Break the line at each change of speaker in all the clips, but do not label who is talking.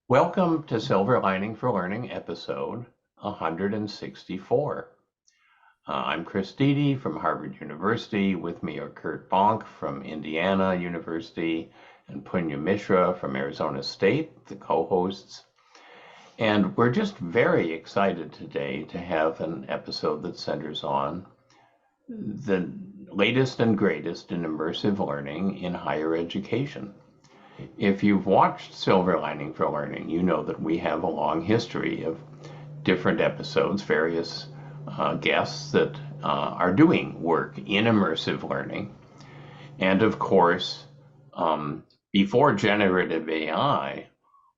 Welcome to Silver Lining for Learning episode 164. I'm Chris Deedy from Harvard University. With me are Kurt Bonk from Indiana University and Punya Mishra from Arizona State, the co-hosts. And we're just very excited today to have an episode that centers on the latest and greatest in immersive learning in higher education. If you've watched Silver Lining for Learning, you know that we have a long history of different episodes, various guests that are doing work in immersive learning. And of course, before generative AI,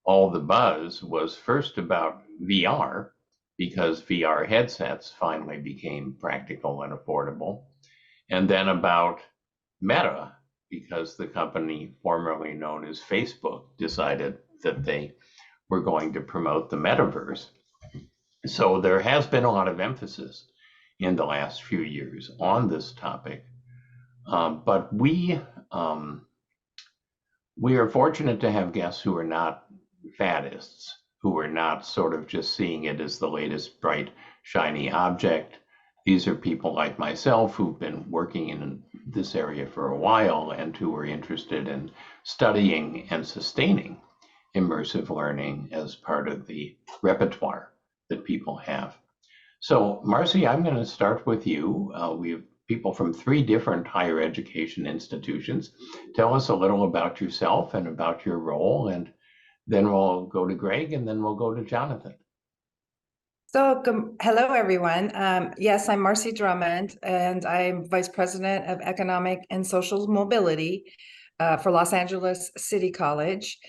all the buzz was first about VR, because VR headsets finally became practical and affordable, and then about Meta, because the company formerly known as Facebook decided that they were going to promote the metaverse. So there has been a lot of emphasis in the last few years on this topic. But we are fortunate to have guests who are not faddists, who are not sort of just seeing it as the latest bright, shiny object. These are people like myself who've been working in this area for a while and who are interested in studying and sustaining immersive learning as part of the repertoire that people have. So, Marcy, I'm going to start with you. We have people from 3 different higher education institutions. Tell us a little about yourself and about your role, and then we'll go to Greg, and then we'll go to Jonathon.
So, hello, everyone. Yes, I'm Marcy Drummond, and I'm Vice President of Economic and Social Mobility for Los Angeles City College.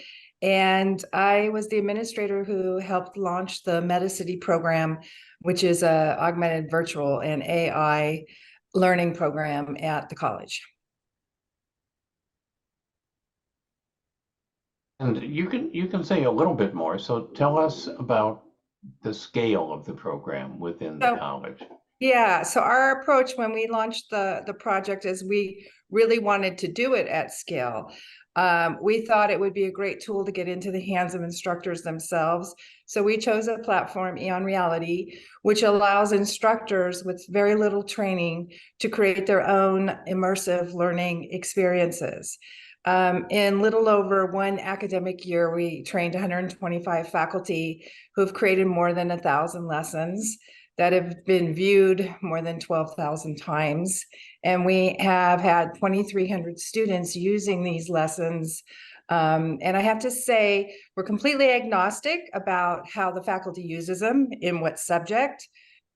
And I was the administrator who helped launch the MetaCity program, which is an augmented virtual and AI learning program at the college.
And you can say a little bit more. So tell us about the scale of the program within the college.
Yeah, so our approach when we launched the project is we really wanted to do it at scale. We thought it would be a great tool to get into the hands of instructors themselves. So we chose a platform, Eon Reality, which allows instructors with very little training to create their own immersive learning experiences. In little over 1 academic year, we trained 125 faculty who've created more than 1,000 lessons that have been viewed more than 12,000 times. And we have had 2,300 students using these lessons. And I have to say, we're completely agnostic about how the faculty uses them, in what subject,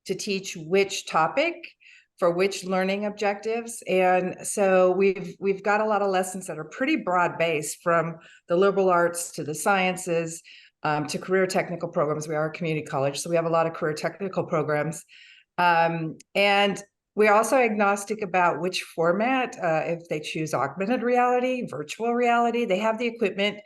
to teach which topic, for which learning objectives. And so we've got a lot of lessons that are pretty broad-based, from the liberal arts to the sciences, to career technical programs. We are a community college, so we have a lot of career technical programs. And we're also agnostic about which format, if they choose augmented reality, virtual reality, they have the equipment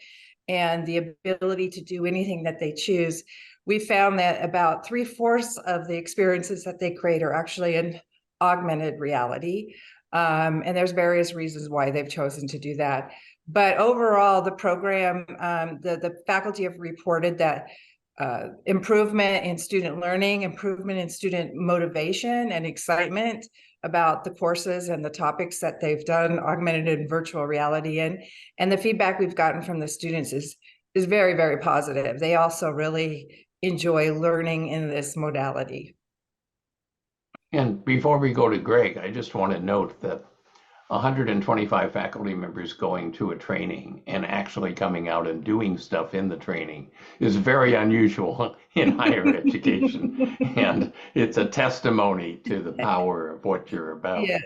and the ability to do anything that they choose. We found that about 3/4 of the experiences that they create are actually in augmented reality. And there's various reasons why they've chosen to do that. But overall, the program, the faculty have reported that improvement in student learning, improvement in student motivation and excitement about the courses and the topics that they've done augmented and virtual reality in. And the feedback we've gotten from the students is very, very positive. They also really enjoy learning in this modality.
And before we go to Greg, I just want to note that 125 faculty members going to a training and actually coming out and doing stuff in the training is very unusual in higher education. And it's a testimony to the power of what you're about.
Yes.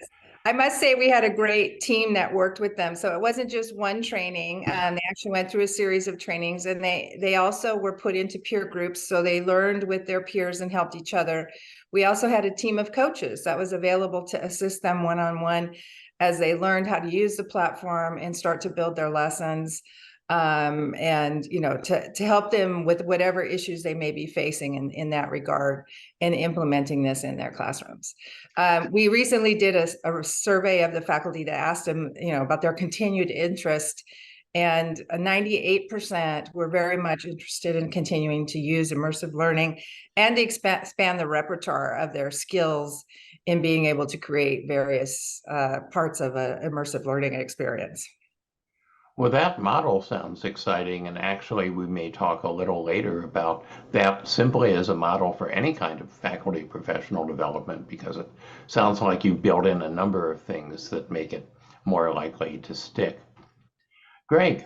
I must say we had a great team that worked with them. So it wasn't just one training. They actually went through a series of trainings, and they also were put into peer groups. So they learned with their peers and helped each other. We also had a team of coaches that was available to assist them one-on-one as they learned how to use the platform and start to build their lessons, and to help them with whatever issues they may be facing in that regard, and implementing this in their classrooms. We recently did a survey of the faculty that asked them about their continued interest And 98% were very much interested in continuing to use immersive learning and expand the repertoire of their skills in being able to create various parts of an immersive learning experience.
Well, that model sounds exciting, and actually, we may talk a little later about that simply as a model for any kind of faculty professional development, because it sounds like you built in a number of things that make it more likely to stick. Greg.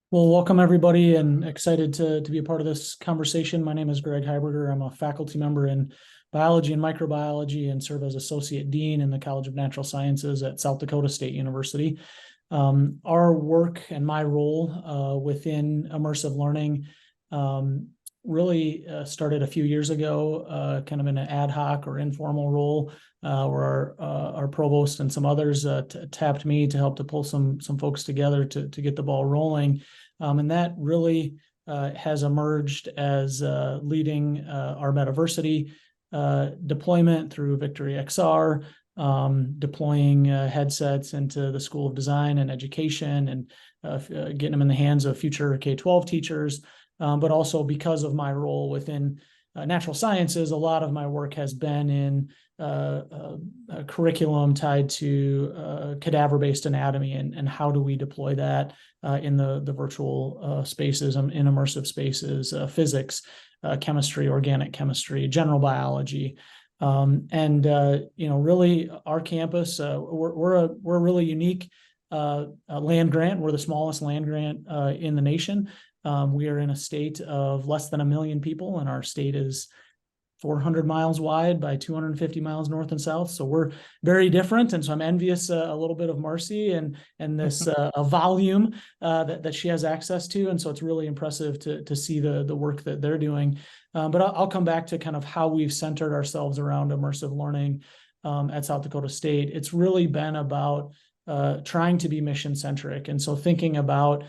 Well, welcome everybody, and excited to be a part of this conversation. My name is Greg Hieberger. I'm a faculty member in biology and microbiology and serve as Associate Dean in the College of Natural Sciences at South Dakota State University. Our work and my role within immersive learning really started a few years ago, kind of in an ad hoc or informal role, where our provost and some others tapped me to help to pull some folks together to get the ball rolling. And that really has emerged as leading our Metaversity deployment through Victory XR, deploying headsets into the School of Design and Education, and getting them in the hands of future K-12 teachers. But also because of my role within natural sciences, a lot of my work has been in a curriculum tied to cadaver-based anatomy, and how do we deploy that in the virtual spaces, in immersive spaces, physics, chemistry, organic chemistry, general biology. Really our campus, we're a really unique land grant. We're the smallest land grant in the nation. We are in a state of less than 1 million people, and our state is 400 miles wide by 250 miles north and south. So we're very different. And so I'm envious a little bit of Marcy and this a volume that she has access to. And so it's really impressive to see the work that they're doing. But I'll come back to kind of how we've centered ourselves around immersive learning at South Dakota State. It's really been about trying to be mission centric. And so thinking about,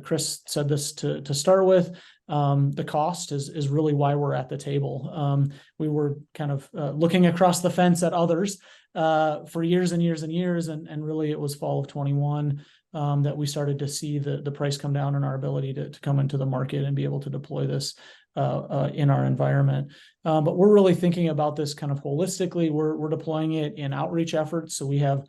Chris said this to start with, the cost is really why we're at the table. We were kind of looking across the fence at others for years and years and years, and really it was fall of 21 that we started to see the price come down and our ability to come into the market and be able to deploy this in our environment. But we're really thinking about this kind of holistically. We're deploying it in outreach efforts. So we have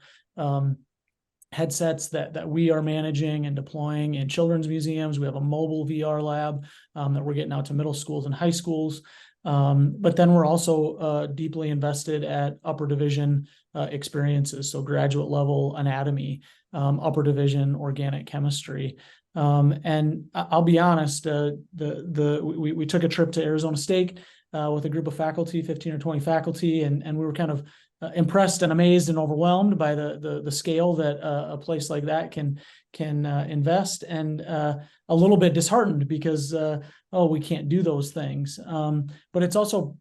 headsets that we are managing and deploying in children's museums. We have a mobile VR lab that we're getting out to middle schools and high schools. But then we're also deeply invested at upper division experiences, so graduate level anatomy, upper division organic chemistry. And I'll be honest, we took a trip to Arizona State with a group of faculty, 15 or 20 faculty, and we were kind of impressed and amazed and overwhelmed by the scale that a place like that can invest, and a little bit disheartened because we can't do those things. But it's also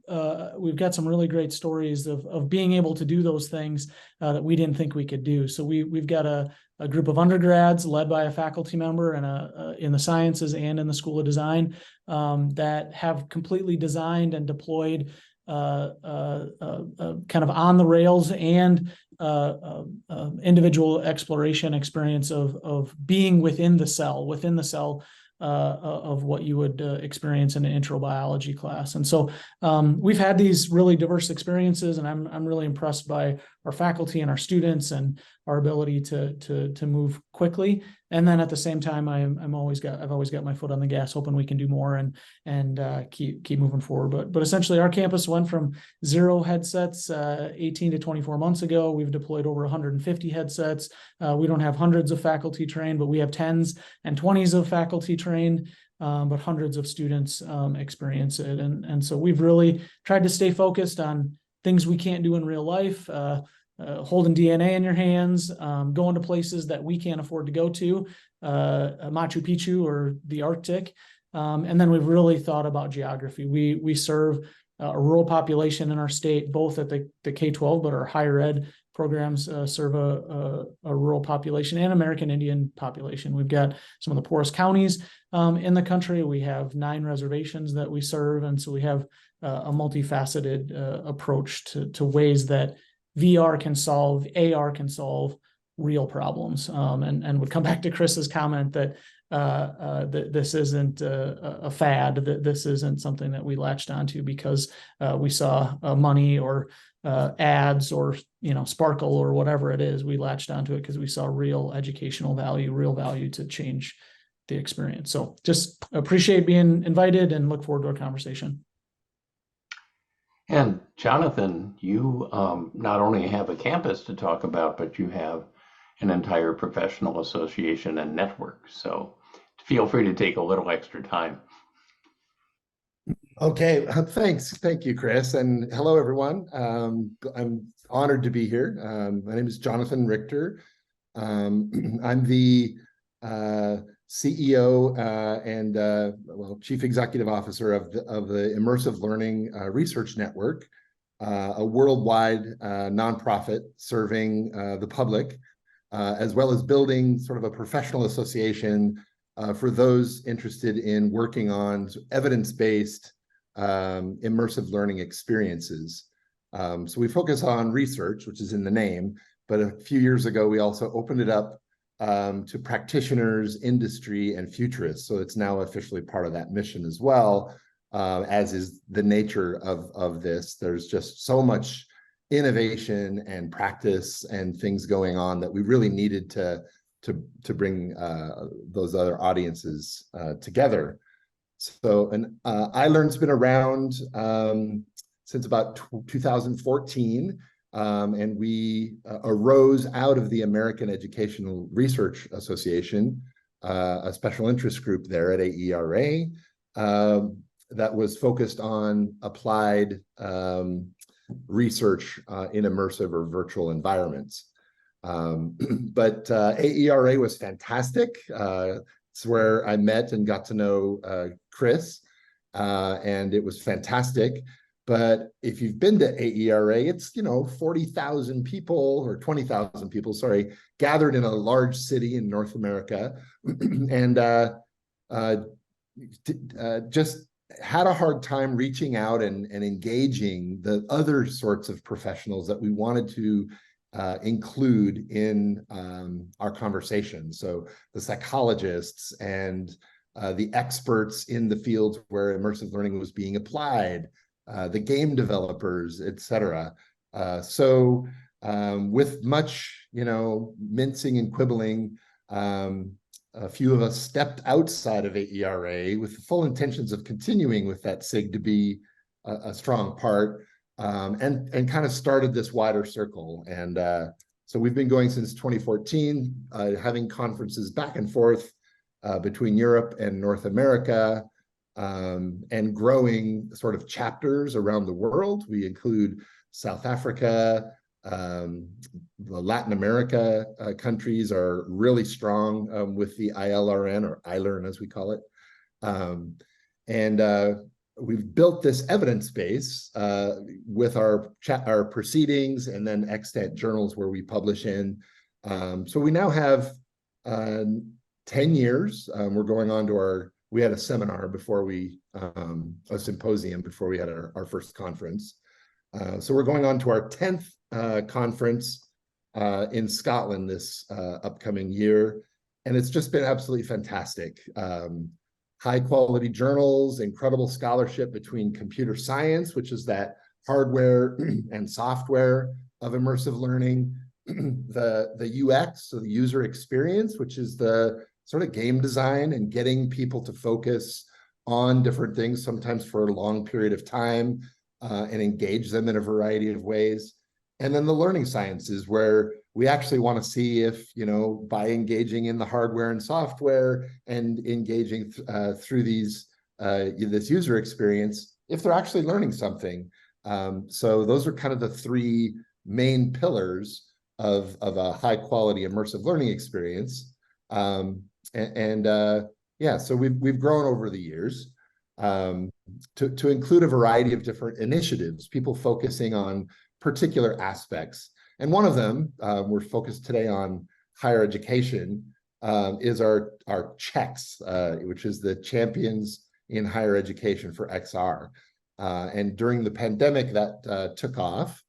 we've got some really great stories of being able to do those things that we didn't think we could do. So we've got a group of undergrads led by a faculty member and in the sciences and in the School of Design that have completely designed and deployed kind of on the rails and individual exploration experience of being within the cell of what you would experience in an intro biology class. And so we've had these really diverse experiences, and I'm really impressed by our faculty and our students and our ability to move quickly. And then at the same time, I've always got my foot on the gas, hoping we can do more and keep moving forward. But essentially, our campus went from 0 headsets 18 to 24 months ago. We've deployed over 150 headsets. We don't have hundreds of faculty trained, but we have 10s and 20s of faculty trained. But hundreds of students experience it. And so we've really tried to stay focused on things we can't do in real life, holding DNA in your hands, going to places that we can't afford to go to, Machu Picchu or the Arctic. And then we've really thought about geography. We serve a rural population in our state, both at the K-12, but our higher ed programs serve a rural population and American Indian population. We've got some of the poorest counties in the country. We have 9 reservations that we serve. And so we have a multifaceted approach to ways that VR can solve, AR can solve real problems, and would come back to Chris's comment that this isn't a fad, that this isn't something that we latched onto because we saw money or ads or sparkle or whatever it is. We latched onto it because we saw real educational value, real value to change the experience. So just appreciate being invited and look forward to our conversation.
And Jonathon, you not only have a campus to talk about, but you have an entire professional association and network. So feel free to take a little extra time.
Okay, thanks. Thank you, Chris. And hello, everyone. I'm honored to be here. My name is Jonathon Richter. I'm the CEO and Chief Executive Officer of the Immersive Learning Research Network, a worldwide nonprofit serving the public, as well as building sort of a professional association for those interested in working on evidence-based immersive learning experiences. So we focus on research, which is in the name, but a few years ago, we also opened it up to practitioners, industry, and futurists. So it's now officially part of that mission as well, as is the nature of this. There's just so much innovation and practice and things going on that we really needed to bring those other audiences together. So, and iLearn's been around since about 2014. And we arose out of the American Educational Research Association, a special interest group there at AERA that was focused on applied research in immersive or virtual environments. But AERA was fantastic. It's where I met and got to know Chris, and it was fantastic. But if you've been to AERA, it's 40,000 people or 20,000 people, sorry, gathered in a large city in North America, and just had a hard time reaching out and engaging the other sorts of professionals that we wanted to include in our conversation. So the psychologists and the experts in the fields where immersive learning was being applied, the game developers, etc. So with much, mincing and quibbling, a few of us stepped outside of AERA with the full intentions of continuing with that SIG to be a strong part, and kind of started this wider circle. And so we've been going since 2014, having conferences back and forth between Europe and North America, and growing sort of chapters around the world. We include South Africa, the Latin America countries are really strong with the ILRN, or iLearn as we call it. And we've built this evidence base with our proceedings and then extant journals where we publish in. So we now have 10 years. We're going on to we had a seminar before a symposium before we had our first conference. So we're going on to our 10th conference in Scotland this upcoming year. And it's just been absolutely fantastic. High quality journals, incredible scholarship between computer science, which is that hardware and software of immersive learning, the UX, so the user experience, which is the sort of game design and getting people to focus on different things, sometimes for a long period of time, and engage them in a variety of ways. And then the learning sciences, where we actually want to see if, by engaging in the hardware and software and engaging through this user experience, if they're actually learning something. So those are kind of the three main pillars of a high quality immersive learning experience. Yeah, so we've grown over the years to include a variety of different initiatives, people focusing on particular aspects. And one of them, we're focused today on higher education, is our CHEX, which is the Champions in Higher Education for XR. And during the pandemic, that took off.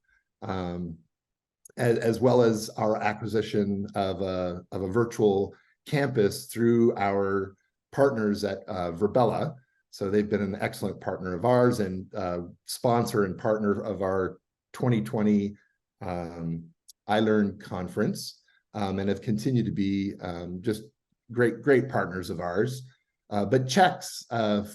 as well as our acquisition of a virtual campus through our partners at Virbela. So they've been an excellent partner of ours and sponsor and partner of our 2020 iLearn conference, and have continued to be just great partners of ours. But checks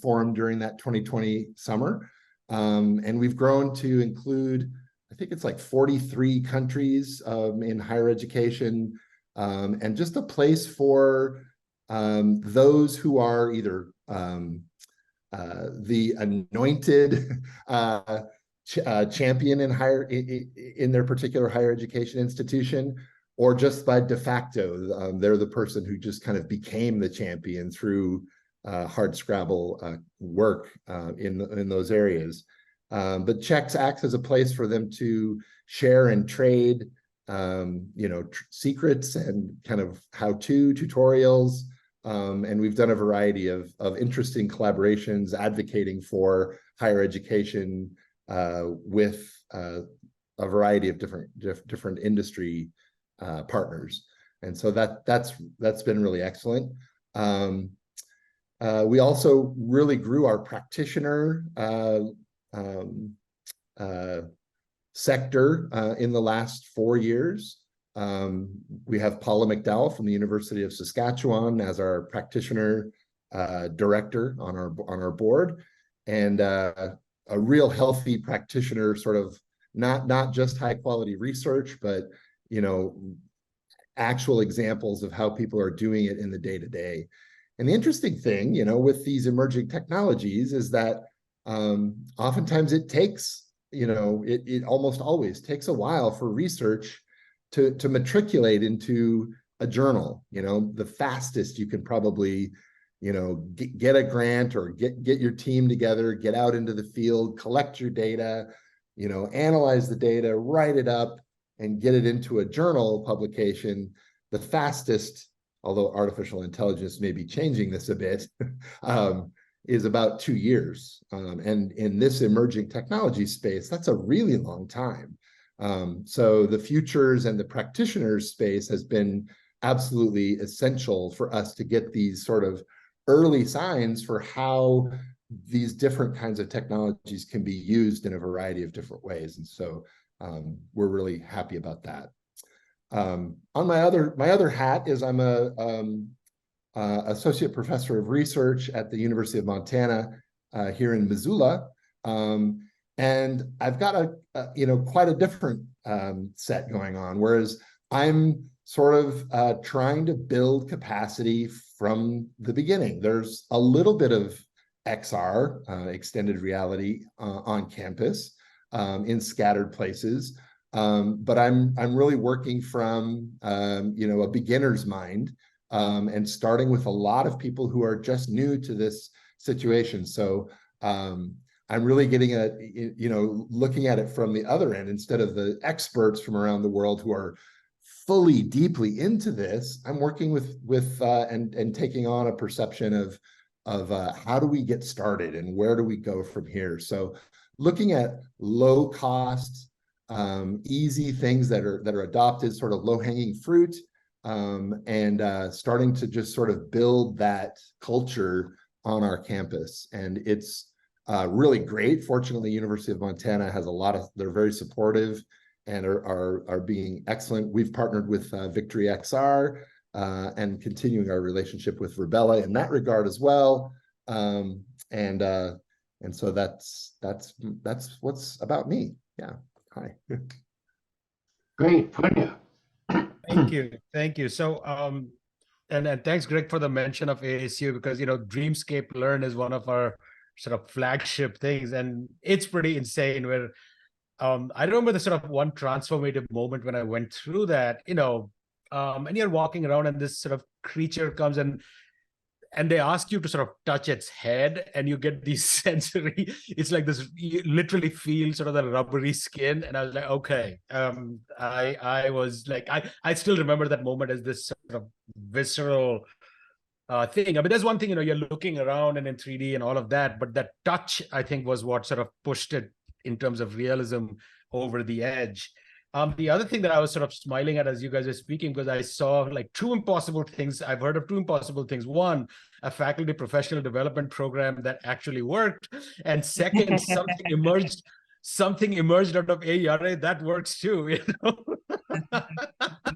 formed during that 2020 summer, and we've grown to include, I think it's like 43 countries in higher education, and just a place for those who are either the anointed champion in their particular higher education institution, or just by de facto, they're the person who just kind of became the champion through hard Scrabble work in those areas. But Checks acts as a place for them to share and trade, secrets and kind of how-to tutorials. And we've done a variety of interesting collaborations advocating for higher education with a variety of different industry partners. And so that's been really excellent. We also really grew our practitioner sector in the last 4 years. We have Paula McDowell from the University of Saskatchewan as our practitioner director on our board, and a real healthy practitioner, sort of not just high quality research, but actual examples of how people are doing it in the day-to-day. And the interesting thing, with these emerging technologies is that oftentimes it takes, it almost always takes a while for research to matriculate into a journal. The fastest you can probably, get a grant or get your team together, get out into the field, collect your data, analyze the data, write it up, and get it into a journal publication. The fastest, although artificial intelligence may be changing this a bit, is about 2 years. And in this emerging technology space, that's a really long time. So the futures and the practitioners space has been absolutely essential for us to get these sort of early signs for how these different kinds of technologies can be used in a variety of different ways. And so we're really happy about that. On my other hat is I'm a associate professor of research at the University of Montana here in Missoula. And I've got quite a different set going on, whereas I'm sort of trying to build capacity from the beginning. There's a little bit of XR, extended reality, on campus in scattered places, but I'm really working from a beginner's mind, and starting with a lot of people who are just new to this situation. So I'm really getting looking at it from the other end instead of the experts from around the world who are fully deeply into this. I'm working with and taking on a perception of how do we get started and where do we go from here. So looking at low cost, easy things that are adopted, sort of low hanging fruit, and starting to just sort of build that culture on our campus. And it's really great. Fortunately, University of Montana has they're very supportive and are being excellent. We've partnered with Victory XR and continuing our relationship with Virbela in that regard as well. And so that's what's about me. Yeah. Hi.
Great, Punya.
Thank you. So, and thanks, Greg, for the mention of ASU, because Dreamscape Learn is one of our sort of flagship things, and it's pretty insane. Where I remember the sort of one transformative moment when I went through that. And you're walking around, and this sort of creature comes and they ask you to sort of touch its head, and you get these sensory, it's like this, you literally feel sort of the rubbery skin. And I was like, okay. I was like, I still remember that moment as this sort of visceral thing. I mean, there's one thing, you're looking around and in 3D and all of that, but that touch, I think, was what sort of pushed it in terms of realism over the edge. The other thing that I was sort of smiling at as you guys were speaking, because I saw like two impossible things. I've heard of two impossible things. One, a faculty professional development program that actually worked. And second, something emerged out of AERA that works too, you know.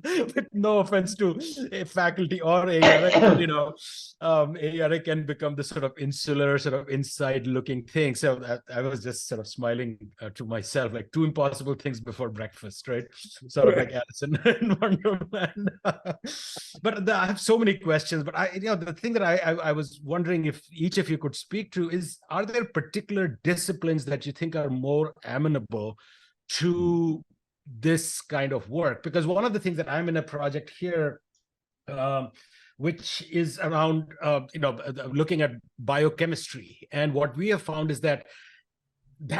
With no offense to a faculty or AERA, but, you know, AERA can become the sort of insular, sort of inside-looking thing. So I was just sort of smiling to myself, like two impossible things before breakfast, right? Sort of like Alice in Wonderland. But I have so many questions. But the thing that I was wondering if each of you could speak to is: are there particular disciplines that you think are more amenable to this kind of work? Because one of the things that I'm in a project here, which is around looking at biochemistry, and what we have found is that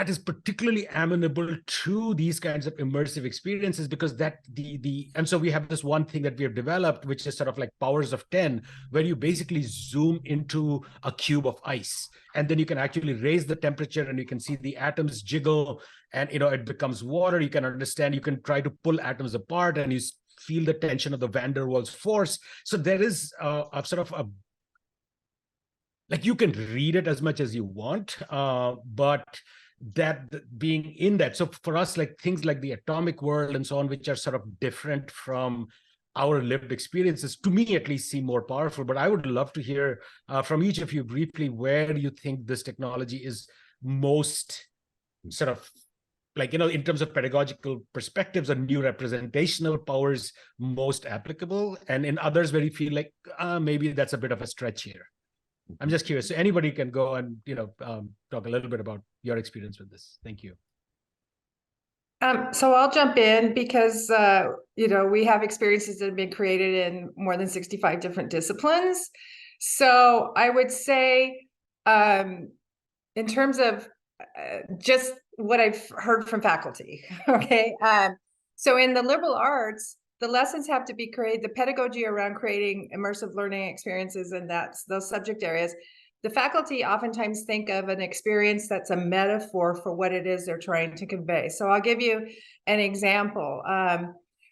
is particularly amenable to these kinds of immersive experiences, because and so we have this one thing that we have developed, which is sort of like powers of 10, where you basically zoom into a cube of ice, and then you can actually raise the temperature and you can see the atoms jiggle, and it becomes water. You can understand, you can try to pull atoms apart, and you feel the tension of the van der Waals force. So there is a sort of like, you can read it as much as you want, but that being in that, so for us, like things like the atomic world and so on, which are sort of different from our lived experiences, to me at least, seem more powerful. But I would love to hear from each of you briefly where you think this technology is most sort of, like, in terms of pedagogical perspectives or new representational powers, most applicable, and in others where you feel like maybe that's a bit of a stretch here. I'm just curious. So anybody can go and talk a little bit about your experience with this. Thank you.
So I'll jump in because we have experiences that have been created in more than 65 different disciplines. So I would say, in terms of just what I've heard from faculty, okay. So in the liberal arts, the lessons have to be created, the pedagogy around creating immersive learning experiences, and that's those subject areas. The faculty oftentimes think of an experience that's a metaphor for what it is they're trying to convey. So I'll give you an example.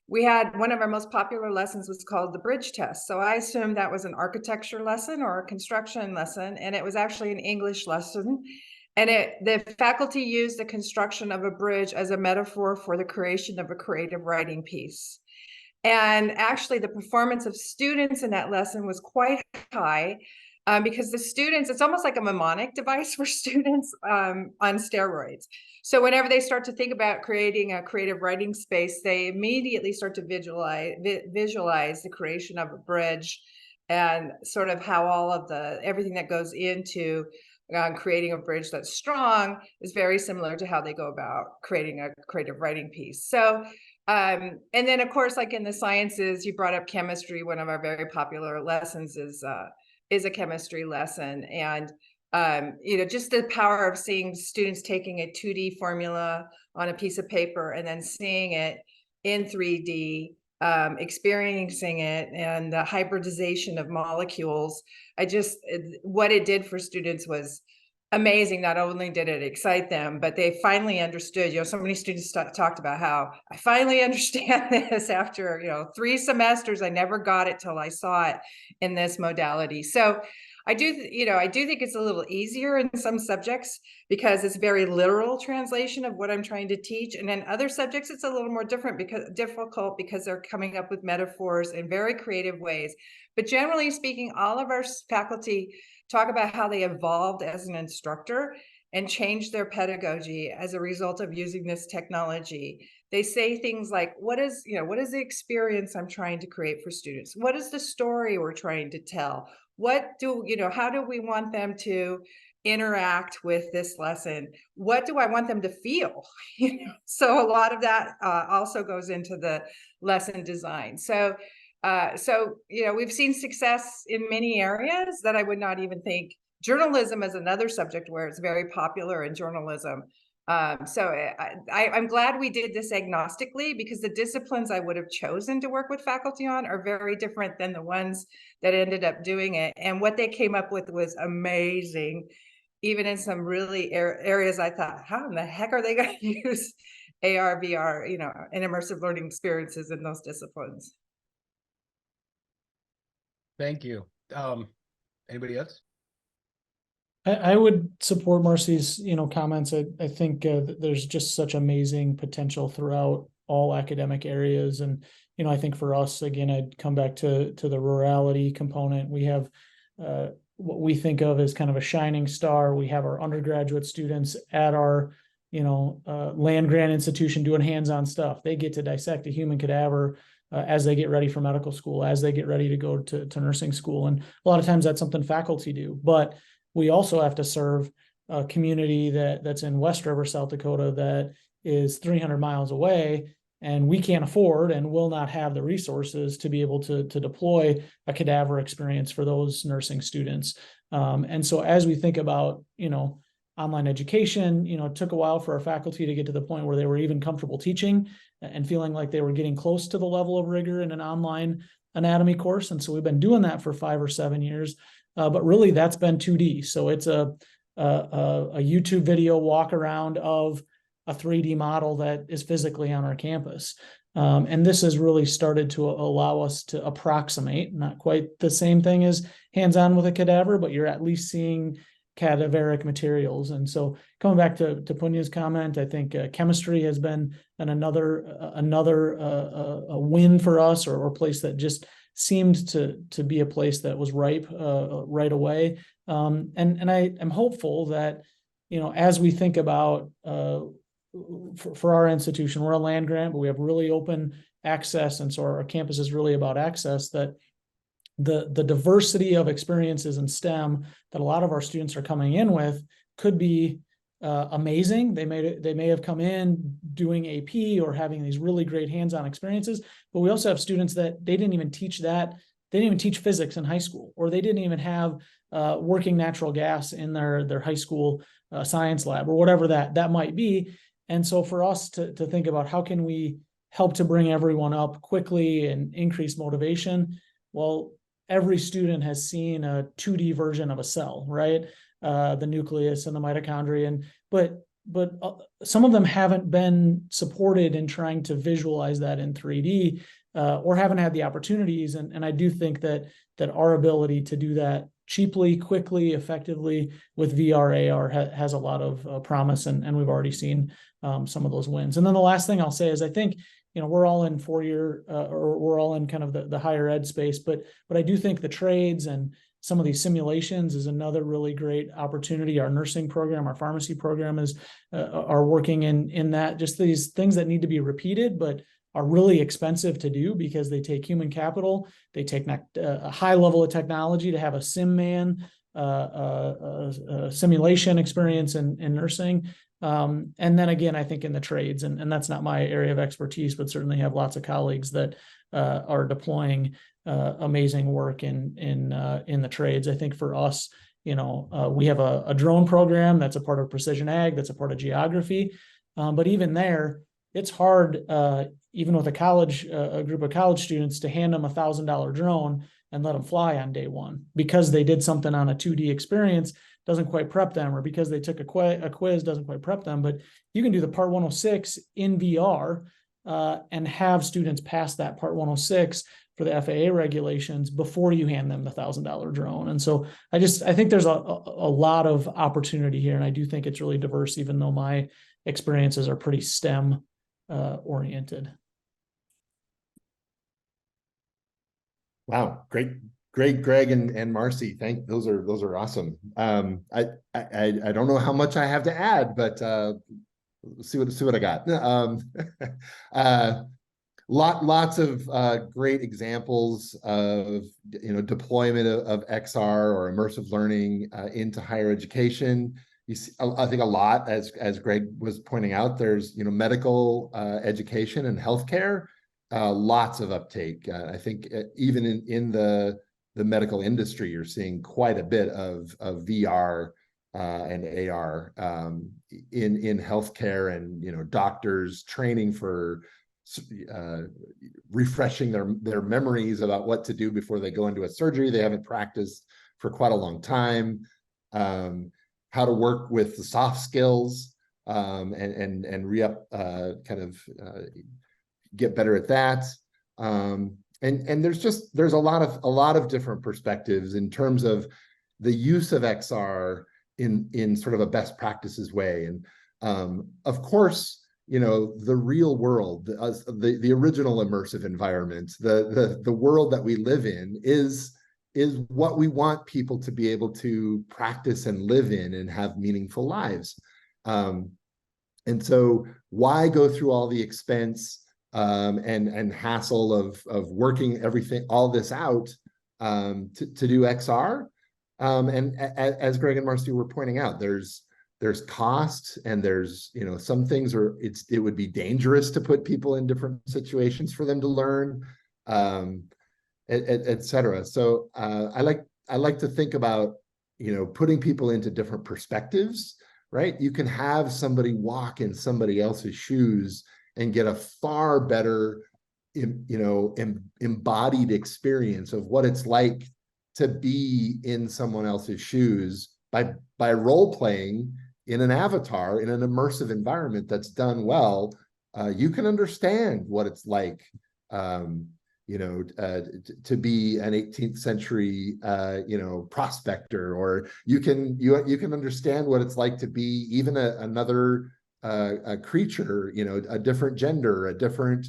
We had one of our most popular lessons was called the bridge test. So I assumed that was an architecture lesson or a construction lesson, and it was actually an English lesson. And the faculty used the construction of a bridge as a metaphor for the creation of a creative writing piece. And actually, the performance of students in that lesson was quite high, because the students, it's almost like a mnemonic device for students on steroids. So whenever they start to think about creating a creative writing space, they immediately start to visualize the creation of a bridge, and sort of how all of everything that goes into creating a bridge that's strong is very similar to how they go about creating a creative writing piece. So and then, of course, like in the sciences, you brought up chemistry. One of our very popular lessons is a chemistry lesson. And, just the power of seeing students taking a 2D formula on a piece of paper and then seeing it in 3D, experiencing it, and the hybridization of molecules. What it did for students was amazing. Not only did it excite them, but they finally understood. So many students talked about how I finally understand this after 3 semesters. I never got it till I saw it in this modality. So I do think it's a little easier in some subjects because it's very literal translation of what I'm trying to teach, and in other subjects it's a little more difficult because they're coming up with metaphors in very creative ways. But generally speaking, all of our faculty talk about how they evolved as an instructor and changed their pedagogy as a result of using this technology. They say things like, what is the experience I'm trying to create for students? What is the story we're trying to tell? How do we want them to interact with this lesson? What do I want them to feel? So a lot of that also goes into the lesson design. So we've seen success in many areas that I would not even think. Journalism is another subject where it's very popular in journalism. So I'm glad we did this agnostically, because the disciplines I would have chosen to work with faculty on are very different than the ones that ended up doing it. And what they came up with was amazing. Even in some really areas I thought, how in the heck are they going to use AR, VR, and immersive learning experiences in those disciplines.
Thank you. Anybody else?
I would support Marcy's, comments. I think there's just such amazing potential throughout all academic areas. And, I think for us, again, I'd come back to the rurality component. We have what we think of as kind of a shining star. We have our undergraduate students at our, land grant institution doing hands-on stuff. They get to dissect a human cadaver as they get ready for medical school, as they get ready to go to nursing school. And a lot of times that's something faculty do. But we also have to serve a community that's in West River, South Dakota, that is 300 miles away, and we can't afford and will not have the resources to be able to deploy a cadaver experience for those nursing students. And so as we think about, online education, it took a while for our faculty to get to the point where they were even comfortable teaching and feeling like they were getting close to the level of rigor in an online anatomy course. And so we've been doing that for 5 or 7 years. But really, that's been 2D. So it's a YouTube video walk around of a 3D model that is physically on our campus. And this has really started to allow us to approximate, not quite the same thing as hands-on with a cadaver, but you're at least seeing cadaveric materials. And so coming back to Punya's comment, I think chemistry has been another win for us, or a place that just seemed to be a place that was ripe right away. And I am hopeful that, as we think about for our institution, we're a land grant, but we have really open access. And so our campus is really about access, that the diversity of experiences in STEM that a lot of our students are coming in with could be amazing. They may have come in doing AP or having these really great hands-on experiences, but we also have students that they didn't even teach physics in high school, or they didn't even have working natural gas in their high school science lab, or whatever that might be. And so for us to think about how can we help to bring everyone up quickly and increase motivation, well, every student has seen a 2D version of a cell, right? The nucleus and the mitochondria, but some of them haven't been supported in trying to visualize that in 3D, or haven't had the opportunities. And I do think that our ability to do that cheaply, quickly, effectively with VR, AR has a lot of promise, and we've already seen some of those wins. And then the last thing I'll say is I think, we're all in 4-year, or we're all in kind of the higher ed space, but I do think the trades and some of these simulations is another really great opportunity. Our nursing program, our pharmacy program are working in that, just these things that need to be repeated, but are really expensive to do because they take human capital. They take a high level of technology to have a sim man, a simulation experience in nursing. And then again, I think in the trades, and that's not my area of expertise, but certainly have lots of colleagues that are deploying amazing work in the trades. I think for us, we have a drone program that's a part of precision ag, that's a part of geography. But even there, it's hard, even with a group of college students, to hand them $1,000 drone and let them fly on day one, because they did something on a 2D experience doesn't quite prep them, or because they took a quiz doesn't quite prep them. But you can do the Part 106 in VR and have students pass that Part 106 for the FAA regulations before you hand them the $1,000 drone. And so I think there's a lot of opportunity here, and I do think it's really diverse, even though my experiences are pretty STEM oriented.
Wow, great, Greg and Marcy. Those are awesome. I don't know how much I have to add, but see what I got. Lots of great examples of deployment of XR or immersive learning into higher education. You see, I think a lot, as Greg was pointing out, there's medical education and healthcare. Lots of uptake. I think even in the medical industry, you're seeing quite a bit of VR and AR in healthcare, and doctors training for refreshing their memories about what to do before they go into a surgery they haven't practiced for quite a long time. How to work with the soft skills and re-up kind of get better at that. And there's a lot of different perspectives in terms of the use of XR in sort of a best practices way. And of course, the real world, the original immersive environment, the world that we live in is what we want people to be able to practice and live in and have meaningful lives. And so why go through all the expense and hassle of working all this out to do XR? And as Greg and Marcy were pointing out, there's cost, and there's, some things it would be dangerous to put people in different situations for them to learn, et cetera. So I like to think about, putting people into different perspectives, right? You can have somebody walk in somebody else's shoes and get a far better, embodied experience of what it's like to be in someone else's shoes by role playing in an avatar, in an immersive environment that's done well. You can understand what it's like, to be an 18th century, prospector, or you can understand what it's like to be even another creature, a different gender, a different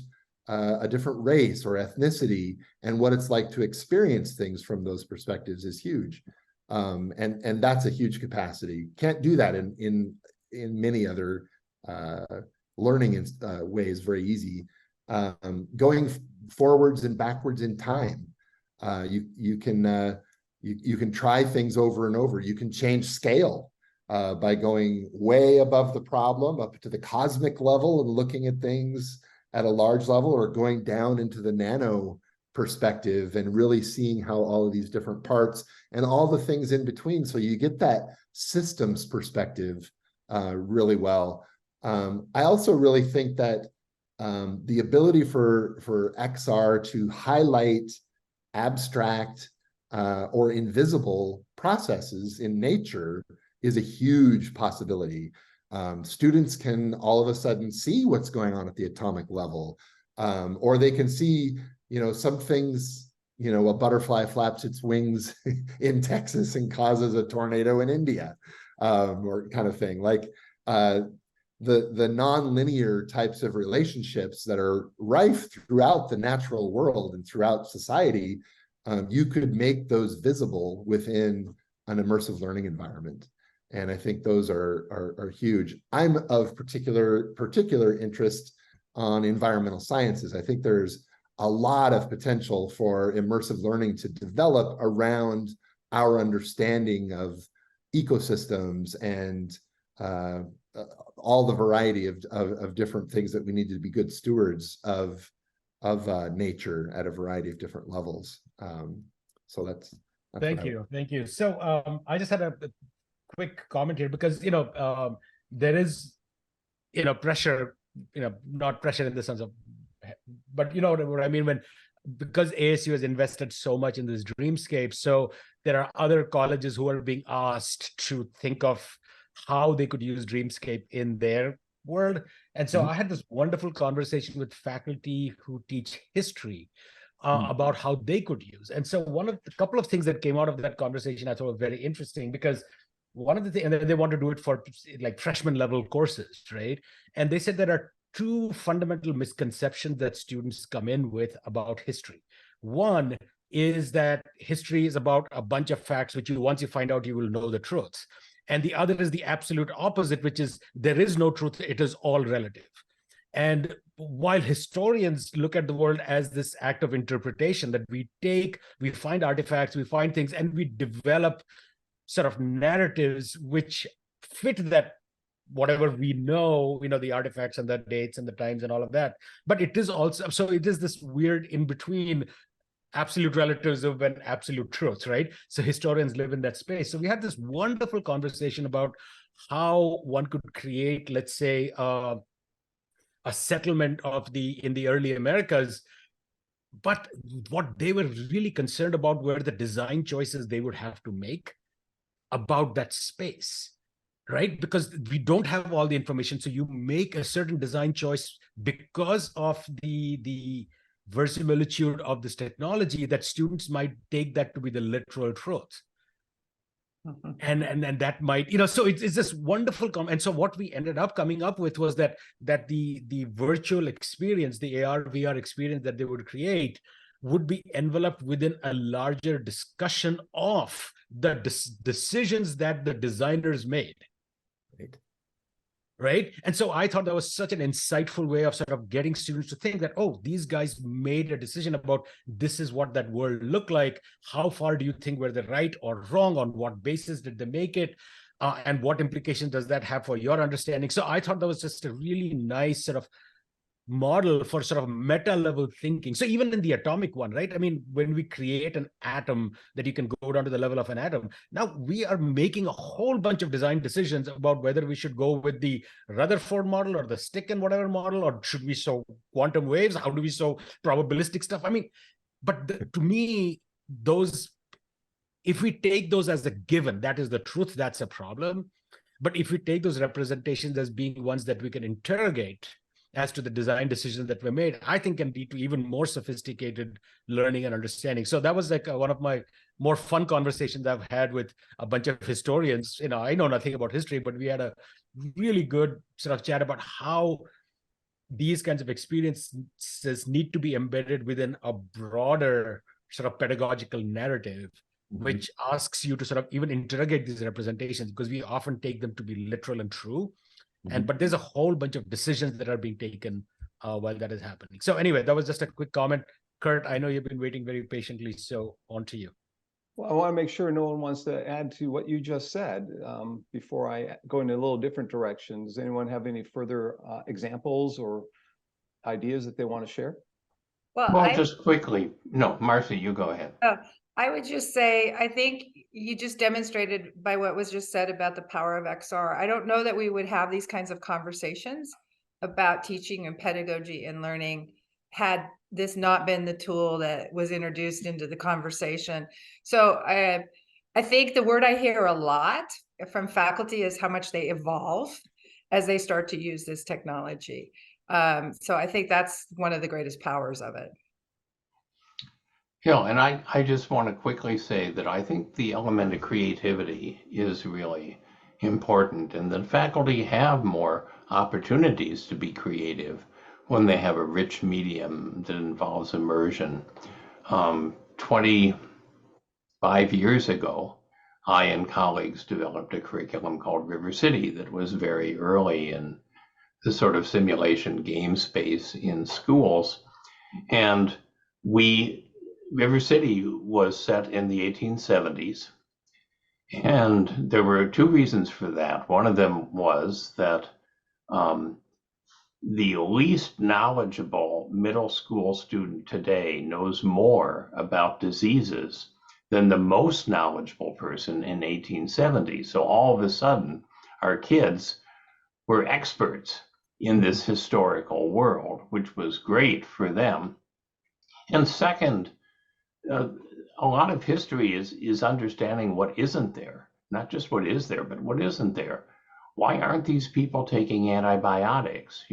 race or ethnicity, and what it's like to experience things from those perspectives is huge. And that's a huge capacity. Can't do that in many other learning ways very easy. Going forwards and backwards in time, you can try things over and over. You can change scale by going way above the problem up to the cosmic level and looking at things at a large level, or going down into the nano perspective and really seeing how all of these different parts and all the things in between. So you get that systems perspective really well. I also really think that the ability for XR to highlight abstract or invisible processes in nature is a huge possibility. Students can all of a sudden see what's going on at the atomic level, or they can see, some things, a butterfly flaps its wings in Texas and causes a tornado in India, or kind of thing. Like the non-linear types of relationships that are rife throughout the natural world and throughout society, you could make those visible within an immersive learning environment. And I think those are huge. I'm of particular interest on environmental sciences. I think there's a lot of potential for immersive learning to develop around our understanding of ecosystems and all the variety of different things that we need to be good stewards of nature at a variety of different levels. So that's
Thank you. So I just had a quick comment here, because there is pressure, not pressure in the sense of, but what I mean, because ASU has invested so much in this dreamscape, so there are other colleges who are being asked to think of how they could use dreamscape in their world. And so I had this wonderful conversation with faculty who teach history about how they could use. And so a couple of things that came out of that conversation I thought was very interesting, because one of the things, and they want to do it for like freshman level courses, right? And they said there are two fundamental misconceptions that students come in with about history. One is that history is about a bunch of facts, which once you find out, you will know the truth. And the other is the absolute opposite, which is there is no truth, it is all relative. And while historians look at the world as this act of interpretation, that we find artifacts, we find things, and we develop sort of narratives which fit that, whatever we know, the artifacts and the dates and the times and all of that. But it is also, so it is this weird in between absolute relativism and absolute truth, right? So historians live in that space. So we had this wonderful conversation about how one could create, let's say, a settlement in the early Americas. But what they were really concerned about were the design choices they would have to make about that space. right? Because we don't have all the information. So you make a certain design choice because of the verisimilitude of this technology, that students might take that to be the literal truth. And that might, so it's this wonderful and so what we ended up coming up with was that the virtual experience, the AR VR experience that they would create, would be enveloped within a larger discussion of the decisions that the designers made. Right. And so I thought that was such an insightful way of sort of getting students to think that, oh, these guys made a decision about this is what that world looked like. How far do you think were they right or wrong? On what basis did they make it? And what implications does that have for your understanding? So I thought that was just a really nice sort of model for sort of meta level thinking. So even in the atomic one, right? I mean, when we create an atom that you can go down to the level of an atom, now we are making a whole bunch of design decisions about whether we should go with the Rutherford model or the stick and whatever model, or should we show quantum waves? How do we show probabilistic stuff? I mean, but to me, those, if we take those as a given, that is the truth, that's a problem. But if we take those representations as being ones that we can interrogate as to the design decisions that were made, I think can lead to even more sophisticated learning and understanding. So that was like one of my more fun conversations I've had with a bunch of historians. I know nothing about history, but we had a really good sort of chat about how these kinds of experiences need to be embedded within a broader sort of pedagogical narrative, which asks you to sort of even interrogate these representations, because we often take them to be literal and true. But there's a whole bunch of decisions that are being taken while that is happening. So anyway, that was just a quick comment. Kurt, I know you've been waiting very patiently, so on to you.
Well, I want to make sure no one wants to add to what you just said before I go in a little different direction. Does anyone have any further examples or ideas that they want to share?
Well, just quickly. No, Marcy, you go ahead.
I would just say, I think you just demonstrated by what was just said about the power of XR. I don't know that we would have these kinds of conversations about teaching and pedagogy and learning had this not been the tool that was introduced into the conversation. So I think the word I hear a lot from faculty is how much they evolve as they start to use this technology. So I think that's one of the greatest powers of it.
Yeah, and I just want to quickly say that I think the element of creativity is really important, and that faculty have more opportunities to be creative when they have a rich medium that involves immersion. 25 years ago, I and colleagues developed a curriculum called River City that was very early in the sort of simulation game space in schools. And River City was set in the 1870s. And there were two reasons for that. One of them was that the least knowledgeable middle school student today knows more about diseases than the most knowledgeable person in 1870. So all of a sudden, our kids were experts in this historical world, which was great for them. And second, a lot of history is understanding what isn't there, not just what is there, but what isn't there. Why aren't these people taking antibiotics?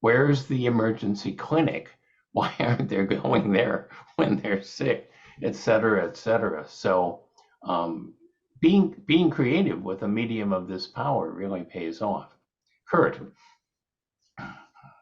Where's the emergency clinic? Why aren't they going there when they're sick, et cetera, et cetera? So being creative with a medium of this power really pays off. Kurt.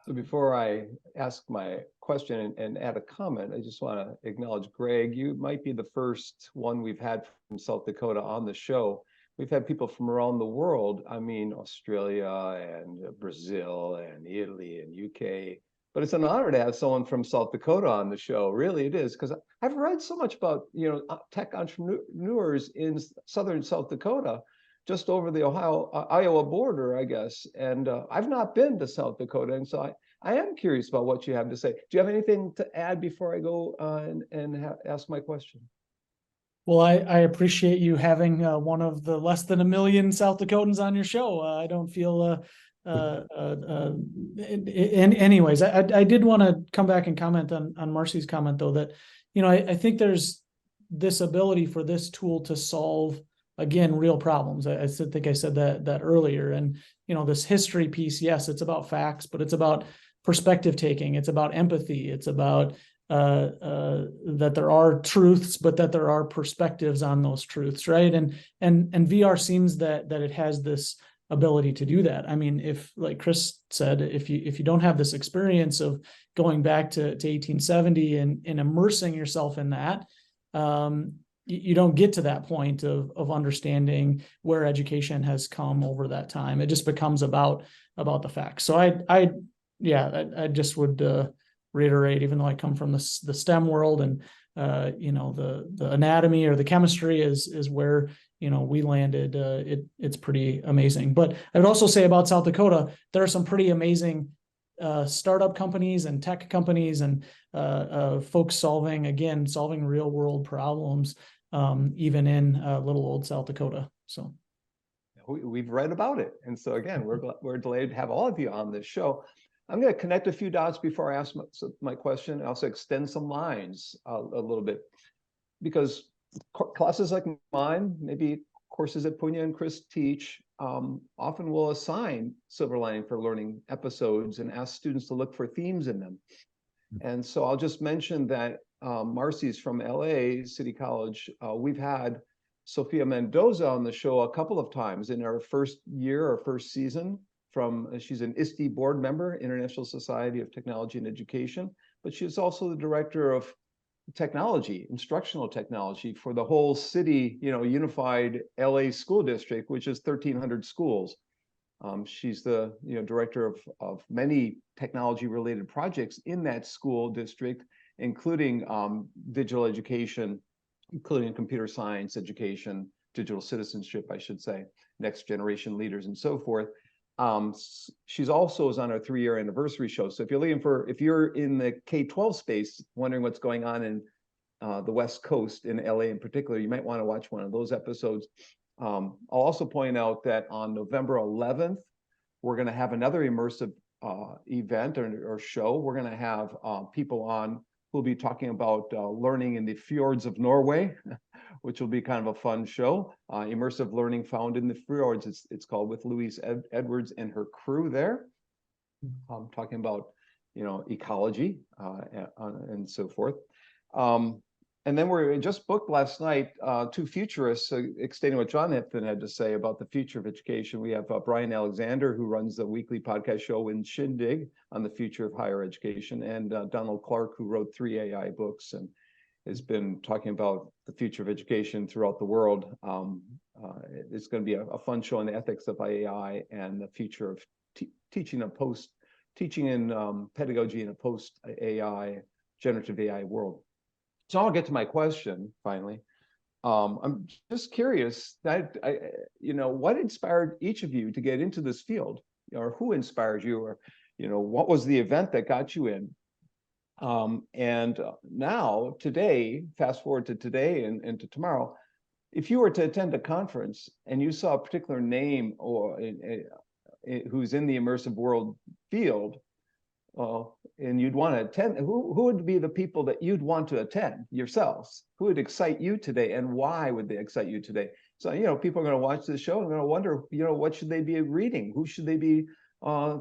So before I ask my question and add a comment, I just want to acknowledge Greg. You might be the first one we've had from South Dakota on the show. We've had people from around the world. I mean, Australia and Brazil and Italy and UK. But it's an honor to have someone from South Dakota on the show. Really, it is, because I've read so much about tech entrepreneurs in southern South Dakota, just over the Iowa border, I guess. And I've not been to South Dakota. And so I am curious about what you have to say. Do you have anything to add before I go and ask my question?
Well, I appreciate you having one of the less than 1 million South Dakotans on your show. I don't feel anyways, I did want to come back and comment on Marcy's comment, though, that, I think there's this ability for this tool to solve again, real problems. I think I said that earlier. And, this history piece, yes, it's about facts, but it's about perspective taking. It's about empathy. It's about that there are truths, but that there are perspectives on those truths, right? And VR seems that it has this ability to do that. I mean, if, like Chris said, if you don't have this experience of going back to 1870 and immersing yourself in that, you don't get to that point of understanding where education has come over that time. It just becomes about the facts. So I just would reiterate, even though I come from the STEM world, and the anatomy or the chemistry is where we landed. It's pretty amazing. But I would also say about South Dakota, there are some pretty amazing startup companies and tech companies and folks solving real world problems, even in little old South Dakota. So
we've read about it, and so again, we're delighted to have all of you on this show. I'm going to connect a few dots before I ask my question, and also extend some lines a little bit, because classes like mine, maybe courses that Punya and Chris teach, often will assign silver lining for learning episodes and ask students to look for themes in them. And so I'll just mention that Marcy's from LA City College. We've had Sophia Mendoza on the show a couple of times in our first year or first season. She's an ISTE board member, International Society of Technology and Education, but she's also the director of technology, instructional technology for the whole city, unified LA school district, which is 1,300 schools. She's the director of many technology related projects in that school district, including digital education, including computer science education, digital citizenship, I should say, next generation leaders, and so forth. She's also is on our 3-year anniversary show. So if you're in the K-12 space, wondering what's going on in the West Coast, in LA in particular, you might want to watch one of those episodes. I'll also point out that on November 11th, we're going to have another immersive event or show. We're going to have people on who'll be talking about learning in the fjords of Norway, which will be kind of a fun show. Immersive learning found in the fjords, it's called, with Louise Edwards and her crew there. Talking about, ecology and so forth. And then we just booked last night 2 futurists, extending what Jonathon had to say about the future of education. We have Brian Alexander, who runs the weekly podcast show in Shindig on the future of higher education, and Donald Clark, who wrote 3 AI books and has been talking about the future of education throughout the world. It's going to be a fun show on the ethics of AI and the future of teaching in pedagogy in a post-AI, generative AI world. So I'll get to my question finally. I'm just curious that what inspired each of you to get into this field, or who inspired you, or what was the event that got you in? And now, today, fast forward to today and to tomorrow, if you were to attend a conference and you saw a particular name or who's in the immersive world field, and you'd want to attend, who would be the people that you'd want to attend yourselves? Who would excite you today, and why would they excite you today? So, people are going to watch this show and going to wonder, what should they be reading? Who should they be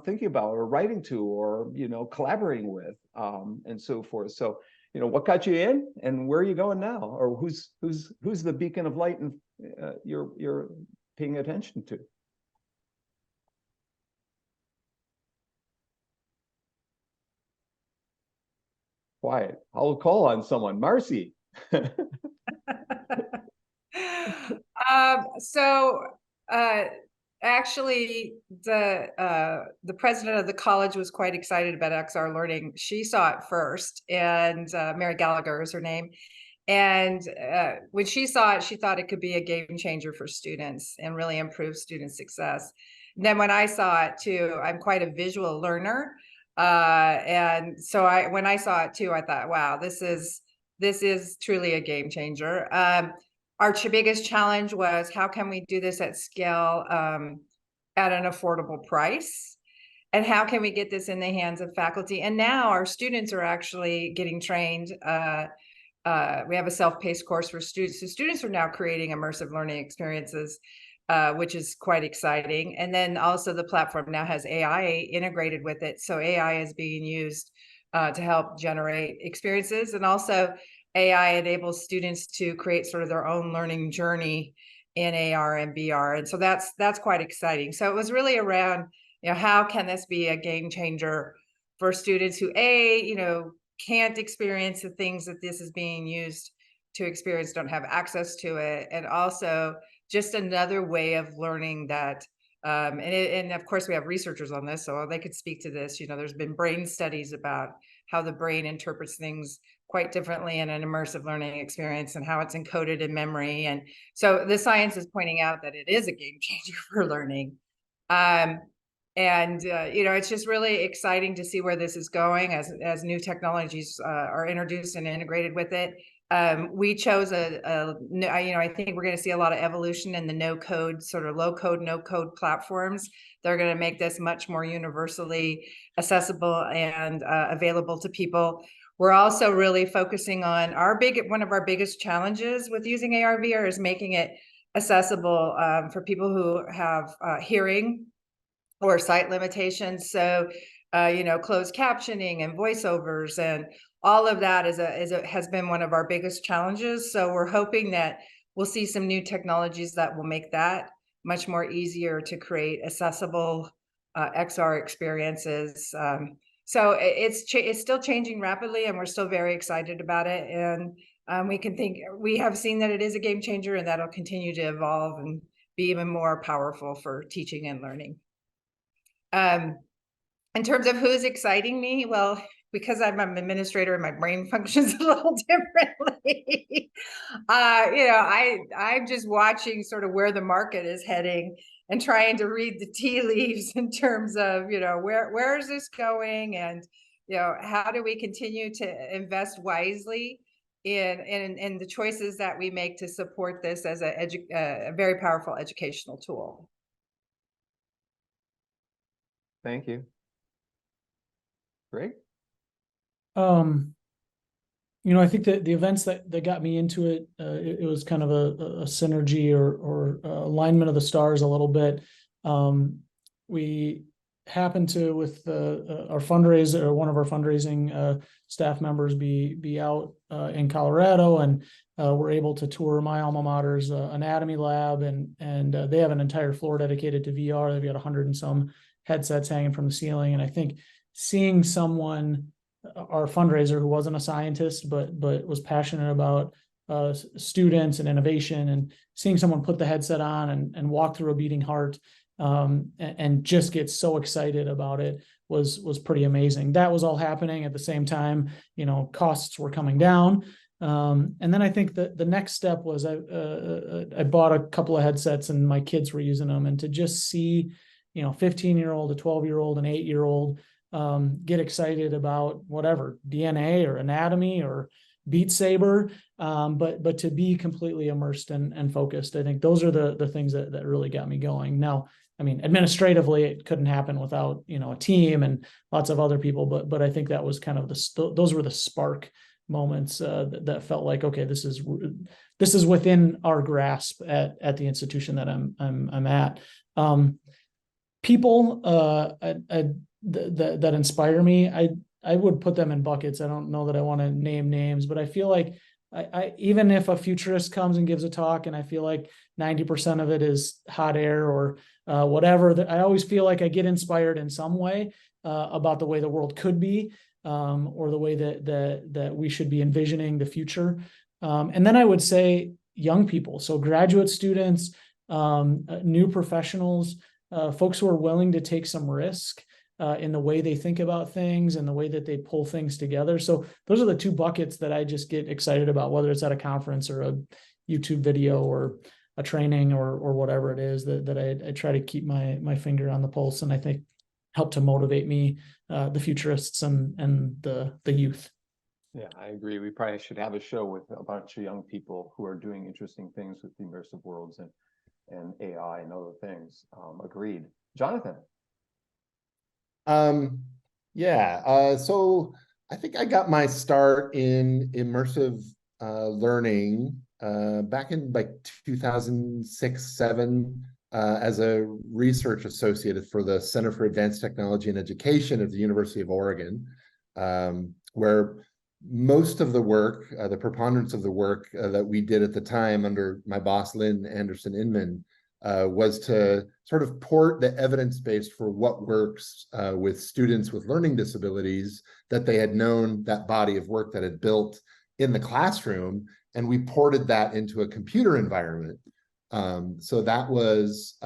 thinking about or writing to or, collaborating with, and so forth. So, what got you in and where are you going now? Or who's the beacon of light and you're paying attention to? Quiet. I'll call on someone. Marcy.
Actually, the president of the college was quite excited about XR learning. She saw it first, and Mary Gallagher is her name. And when she saw it, she thought it could be a game changer for students and really improve student success. And then when I saw it too, I'm quite a visual learner. And so when I saw it too, I thought, wow, this is truly a game changer. Our biggest challenge was, how can we do this at scale at an affordable price? And how can we get this in the hands of faculty? And now our students are actually getting trained we have a self-paced course for students. So students are now creating immersive learning experiences, which is quite exciting. And then also the platform now has AI integrated with it. So AI is being used to help generate experiences. And also AI enables students to create sort of their own learning journey in AR and VR. And so that's quite exciting. So it was really around, how can this be a game changer for students who, can't experience the things that this is being used to experience, don't have access to it, and also just another way of learning that. And of course, we have researchers on this, so they could speak to this. There's been brain studies about how the brain interprets things quite differently in an immersive learning experience and how it's encoded in memory. And so the science is pointing out that it is a game changer for learning. It's just really exciting to see where this is going as new technologies are introduced and integrated with it. We chose I think we're going to see a lot of evolution in the no code, sort of low code, no code platforms. They're going to make this much more universally accessible and available to people. We're also really focusing on one of our biggest challenges with using AR/VR is making it accessible for people who have hearing or sight limitations. So, closed captioning and voiceovers and all of that has been one of our biggest challenges. So we're hoping that we'll see some new technologies that will make that much more easier to create accessible XR experiences. So it's still changing rapidly, and we're still very excited about it. And we have seen that it is a game changer, and that'll continue to evolve and be even more powerful for teaching and learning. In terms of who's exciting me, well, because I'm an administrator and my brain functions a little differently, I'm just watching sort of where the market is heading and trying to read the tea leaves in terms of, where is this going, and, how do we continue to invest wisely in the choices that we make to support this as a very powerful educational tool.
Thank you. Great.
I think that the events that got me into it, it was kind of a synergy or alignment of the stars a little bit. We happened to, with our fundraiser, or one of our fundraising staff members be out in Colorado, and we're able to tour my alma mater's anatomy lab, and they have an entire floor dedicated to VR. They've got 100 and some headsets hanging from the ceiling. And I think seeing someone, our fundraiser, who wasn't a scientist, but was passionate about students and innovation, and seeing someone put the headset on and walk through a beating heart and just get so excited about it was pretty amazing. That was all happening at the same time. Costs were coming down. And then I think that the next step was I bought a couple of headsets, and my kids were using them, and to just see 15-year-old, a 12-year-old, an 8-year-old get excited about whatever, DNA or anatomy or Beat Saber, but to be completely immersed and focused. I think those are the things that really got me going. Now, I mean, administratively, it couldn't happen without a team and lots of other people, but I think that was kind of those were the spark moments that felt like, okay, this is within our grasp at the institution that I'm at. People that inspire me, I would put them in buckets. I don't know that I want to name names, but I feel like I even if a futurist comes and gives a talk and I feel like 90% of it is hot air or whatever, I always feel like I get inspired in some way about the way the world could be, or the way that we should be envisioning the future. And then I would say young people, so graduate students, new professionals, folks who are willing to take some risk in the way they think about things and the way that they pull things together. So those are the two buckets that I just get excited about, whether it's at a conference or a YouTube video or a training or whatever it is that I try to keep my finger on the pulse, and I think help to motivate me, the futurists and the youth.
Yeah, I agree. We probably should have a show with a bunch of young people who are doing interesting things with immersive worlds and AI and other things. Agreed. Jonathon.
So I think I got my start in immersive learning back in like 2006, 7 as a research associate for the Center for Advanced Technology and Education at the University of Oregon, where most of the work, the preponderance of the work that we did at the time under my boss, Lynn Anderson Inman, was to sort of port the evidence base for what works with students with learning disabilities that they had known, that body of work that had built in the classroom, and we ported that into a computer environment. So that was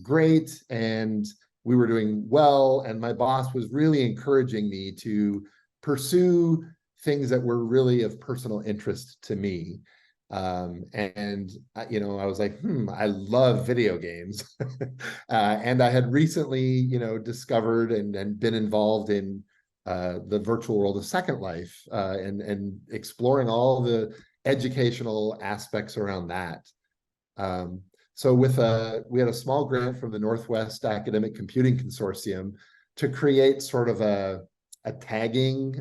great, and we were doing well, and my boss was really encouraging me to pursue things that were really of personal interest to me. And you know, I was like, I love video games. And I had recently, you know, discovered and been involved in the virtual world of Second Life, and exploring all the educational aspects around that. So we had a small grant from the Northwest Academic Computing Consortium to create sort of a tagging,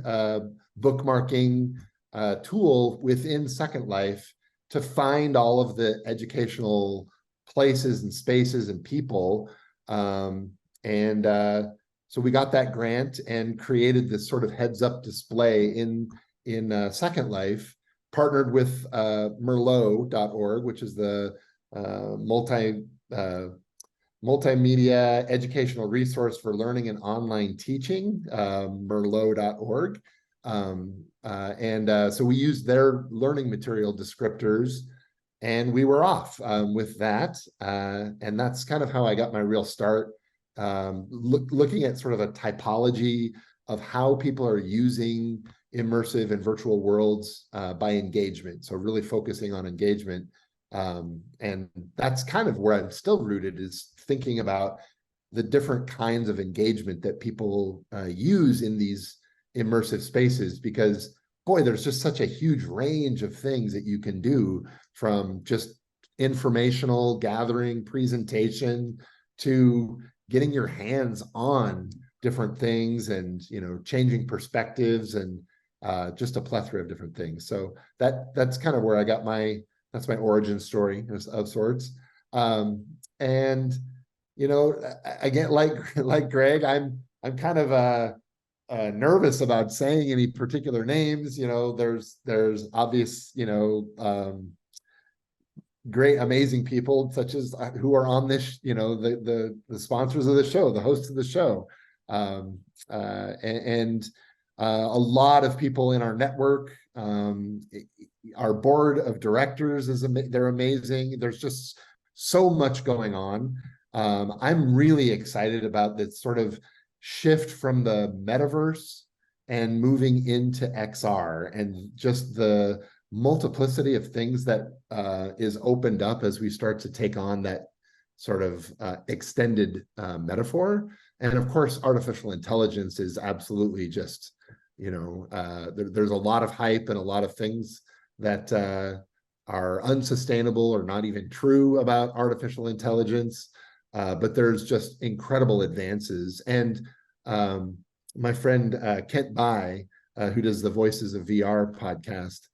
bookmarking tool within Second Life to find all of the educational places and spaces and people. So we got that grant and created this sort of heads-up display in Second Life, partnered with Merlot.org, which is the multimedia educational resource for learning and online teaching, Merlot.org. So we used their learning material descriptors, and we were off with that. And that's kind of how I got my real start, looking at sort of a typology of how people are using immersive and virtual worlds by engagement. So really focusing on engagement. And that's kind of where I'm still rooted, is thinking about the different kinds of engagement that people use in these immersive spaces, because boy, there's just such a huge range of things that you can do, from just informational gathering, presentation, to getting your hands on different things, and, you know, changing perspectives, and just a plethora of different things. So that's kind of where I got that's my origin story of sorts. And, you know, again, like Greg, I'm kind of nervous about saying any particular names. You know, there's obvious, you know, great, amazing people such as who are on this, you know, the sponsors of the show, the hosts of the show, and a lot of people in our network. Our board of directors they're amazing. There's just so much going on. I'm really excited about this sort of shift from the metaverse and moving into XR, and just the multiplicity of things that is opened up as we start to take on that sort of extended metaphor. And of course, artificial intelligence is absolutely just, you know, there's a lot of hype and a lot of things that are unsustainable or not even true about artificial intelligence. But there's just incredible advances. And my friend Kent Bai, who does the Voices of VR podcast,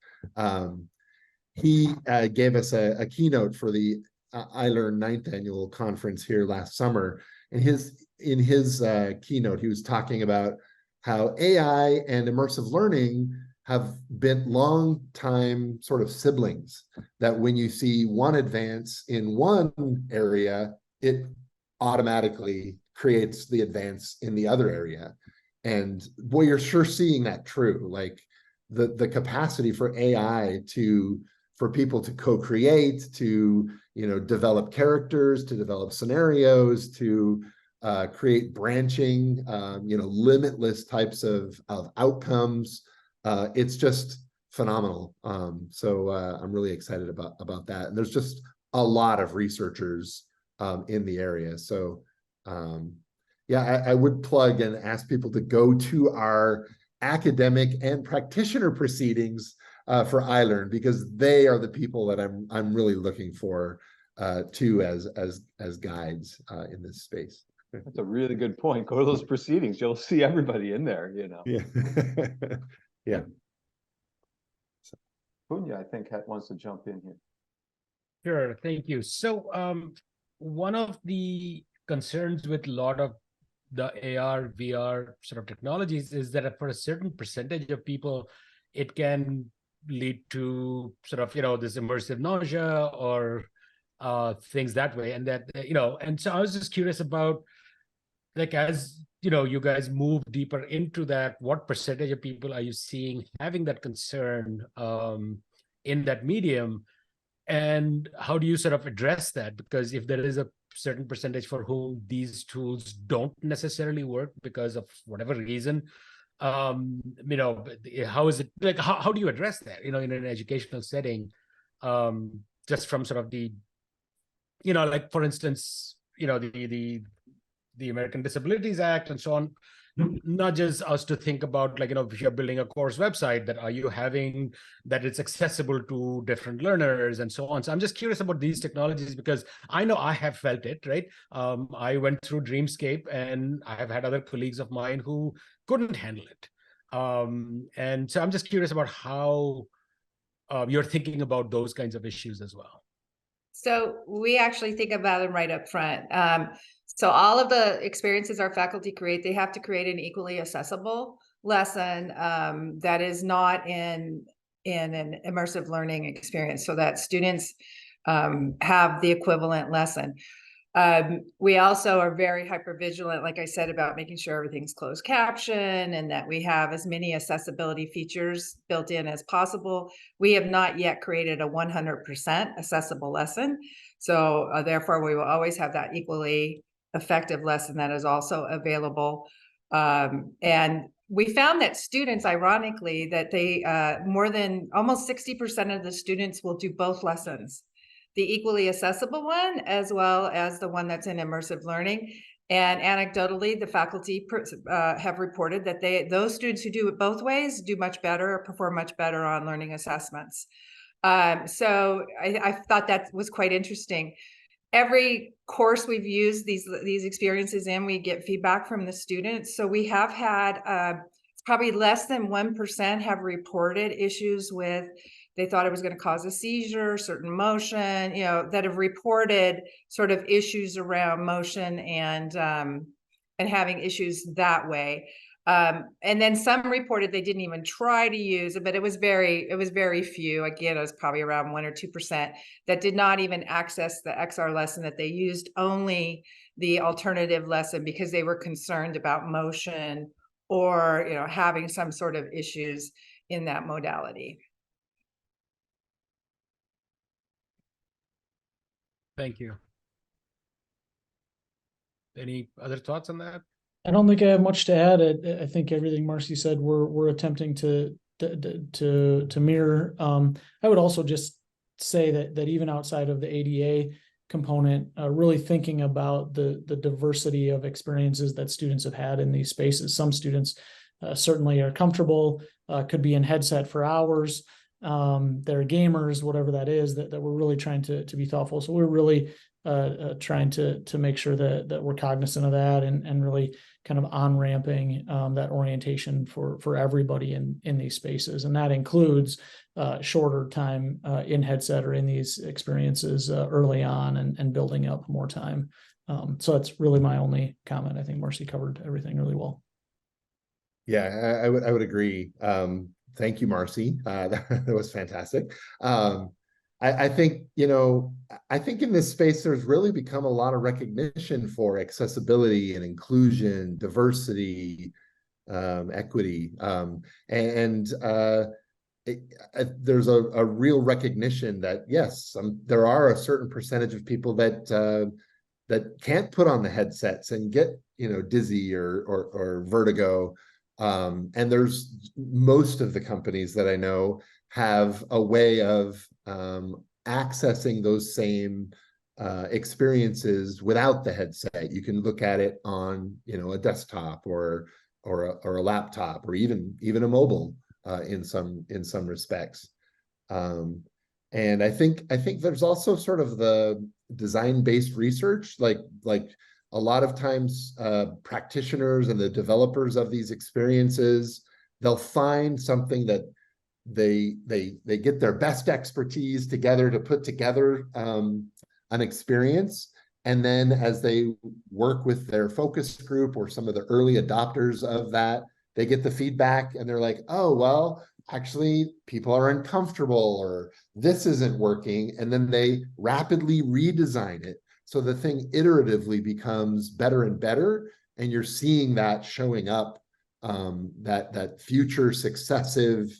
he gave us a keynote for the iLearn 9th annual conference here last summer. And in his keynote, he was talking about how AI and immersive learning have been long time sort of siblings, that when you see one advance in one area, it automatically creates the advance in the other area. And boy, you're sure seeing that true. Like the capacity for AI for people to co-create, to, you know, develop characters, to develop scenarios, to create branching, you know, limitless types of outcomes. It's just phenomenal. So I'm really excited about that. And there's just a lot of researchers in the area. So yeah, I would plug and ask people to go to our academic and practitioner proceedings for iLearn, because they are the people that I'm really looking for to as guides in this space.
That's a really good point. Go to those proceedings. You'll see everybody in there, you know.
Yeah. Yeah.
Punya, I think, wants to jump in here.
Sure, thank you. So one of the concerns with a lot of the AR, VR sort of technologies is that for a certain percentage of people, it can lead to sort of, this immersive nausea or things that way. And that, and so I was just curious about, like, as you guys move deeper into that, what percentage of people are you seeing having that concern in that medium? And how do you sort of address that? Because if there is a certain percentage for whom these tools don't necessarily work because of whatever reason, how is it, like, how do you address that, in an educational setting? Just from sort of the, like, for instance, the American Disabilities Act and so on, not just us to think about, like, if you're building a course website, that are you having that it's accessible to different learners and so on. So I'm just curious about these technologies, because I know I have felt it, right? I went through Dreamscape, and I have had other colleagues of mine who couldn't handle it. And so I'm just curious about how you're thinking about those kinds of issues as well.
So we actually think about them right up front. So all of the experiences our faculty create, they have to create an equally accessible lesson that is not in an immersive learning experience, so that students have the equivalent lesson. We also are very hypervigilant, like I said, about making sure everything's closed caption and that we have as many accessibility features built in as possible. We have not yet created a 100% accessible lesson. So therefore, we will always have that equally effective lesson that is also available. And we found that students, ironically, that they more than almost 60% of the students will do both lessons, the equally accessible one as well as the one that's in immersive learning. And anecdotally, the faculty have reported that those students who do it both ways do much better or perform much better on learning assessments. So I thought that was quite interesting. Every course we've used these experiences in, we get feedback from the students. So we have had probably less than 1% have reported issues with, they thought it was going to cause a seizure, certain motion, that have reported sort of issues around motion and having issues that way. And then some reported they didn't even try to use it, but it was very few. Again, it was probably around 1 or 2% that did not even access the XR lesson, that they used only the alternative lesson because they were concerned about motion or having some sort of issues in that modality.
Thank you. Any other thoughts on that?
I don't think I have much to add. I think everything Marcy said, we're attempting to mirror. I would also just say that even outside of the ADA component, really thinking about the diversity of experiences that students have had in these spaces. Some students certainly are comfortable, could be in headset for hours. They're gamers, whatever that is, that we're really trying to be thoughtful. So we're really trying to make sure that we're cognizant of that and really kind of on-ramping that orientation for everybody in these spaces. And that includes shorter time in headset or in these experiences early on and building up more time. So that's really my only comment. I think Marcy covered everything really well.
Yeah, I would agree. Thank you, Marcy. That was fantastic. I think, I think in this space, there's really become a lot of recognition for accessibility and inclusion, diversity, equity. There's a real recognition that, yes, there are a certain percentage of people that can't put on the headsets and get, dizzy or vertigo. And there's most of the companies that I know have a way of accessing those same experiences without the headset. You can look at it on, a desktop or a laptop or even a mobile in some respects. And I think there's also sort of the design-based research, like a lot of times practitioners and the developers of these experiences, they'll find something that they get their best expertise together to put together an experience. And then as they work with their focus group or some of the early adopters of that, they get the feedback and they're like, oh, well, actually people are uncomfortable or this isn't working. And then they rapidly redesign it. So the thing iteratively becomes better and better. And you're seeing that showing up, that future successive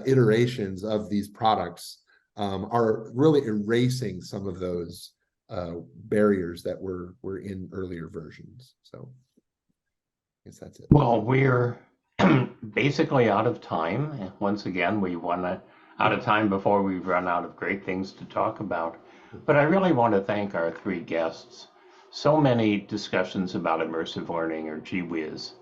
iterations of these products are really erasing some of those barriers that were in earlier versions. So I guess that's it.
Well, we're basically out of time. Once again, we run out of time before we've run out of great things to talk about. But I really want to thank our three guests. So many discussions about immersive learning or gee whiz.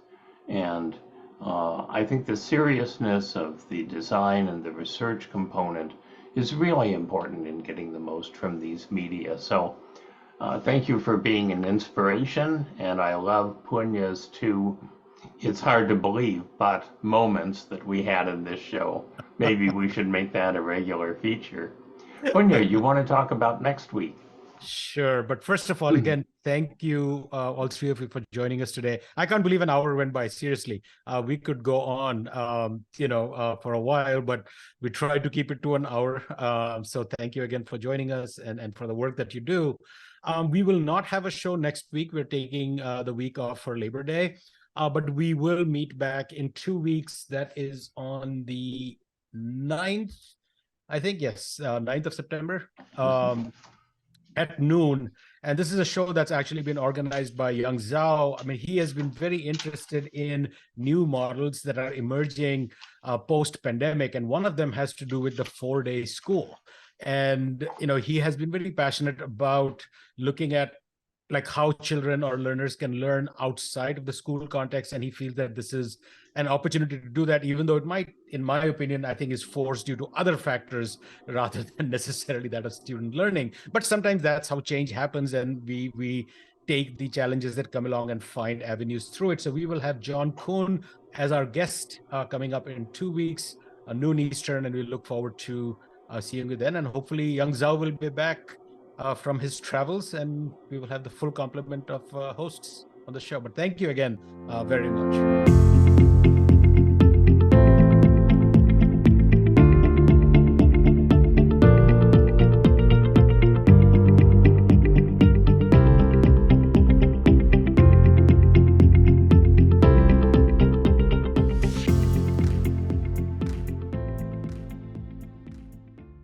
And I think the seriousness of the design and the research component is really important in getting the most from these media. So thank you for being an inspiration. And I love Punya's two, it's hard to believe, but moments that we had in this show. Maybe we should make that a regular feature. Punya, you want to talk about next week?
Sure. But first of all, again, thank you, all three of you, for joining us today. I can't believe an hour went by. Seriously, we could go on, for a while, but we tried to keep it to an hour. So thank you again for joining us and for the work that you do. We will not have a show next week. We're taking the week off for Labor Day, but we will meet back in 2 weeks. That is on the 9th, I think. Yes, 9th of September. At noon. And this is a show that's actually been organized by Young Zhao. I mean, he has been very interested in new models that are emerging post-pandemic. And one of them has to do with the 4-day school. And, he has been very passionate about looking at like how children or learners can learn outside of the school context. And he feels that this is an opportunity to do that, even though it might, in my opinion, I think is forced due to other factors rather than necessarily that of student learning. But sometimes that's how change happens, and we take the challenges that come along and find avenues through it. So we will have John Kuhn as our guest coming up in 2 weeks, noon Eastern, and we look forward to seeing you then. And hopefully Young Zhao will be back from his travels, and we will have the full complement of hosts on the show. But thank you again very much.